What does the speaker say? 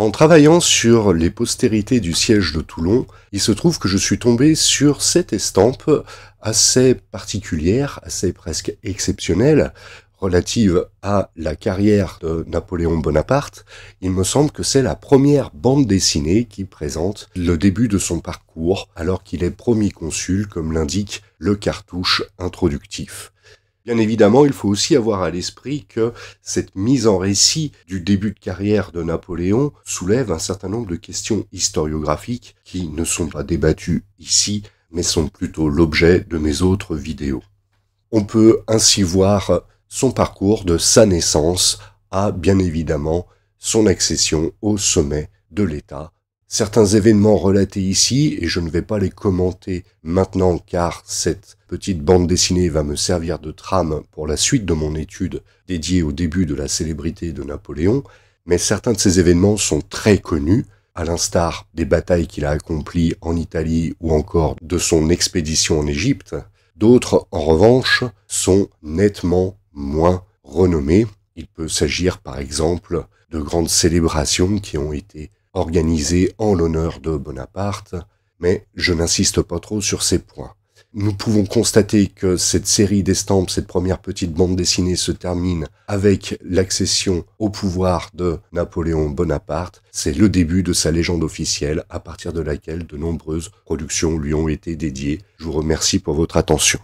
En travaillant sur les postérités du siège de Toulon, il se trouve que je suis tombé sur cette estampe assez particulière, assez presque exceptionnelle, relative à la carrière de Napoléon Bonaparte. Il me semble que c'est la première bande dessinée qui présente le début de son parcours, alors qu'il est promis consul, comme l'indique le cartouche introductif. Bien évidemment, il faut aussi avoir à l'esprit que cette mise en récit du début de carrière de Napoléon soulève un certain nombre de questions historiographiques qui ne sont pas débattues ici, mais sont plutôt l'objet de mes autres vidéos. On peut ainsi voir son parcours de sa naissance à, bien évidemment, son accession au sommet de l'État. Certains événements relatés ici, et je ne vais pas les commenter maintenant car cette petite bande dessinée va me servir de trame pour la suite de mon étude dédiée au début de la célébrité de Napoléon, mais certains de ces événements sont très connus, à l'instar des batailles qu'il a accomplies en Italie ou encore de son expédition en Égypte. D'autres, en revanche, sont nettement moins renommés. Il peut s'agir par exemple de grandes célébrations qui ont été organisées en l'honneur de Bonaparte, mais je n'insiste pas trop sur ces points. Nous pouvons constater que cette série d'estampes, cette première petite bande dessinée se termine avec l'accession au pouvoir de Napoléon Bonaparte. C'est le début de sa légende officielle, à partir de laquelle de nombreuses productions lui ont été dédiées. Je vous remercie pour votre attention.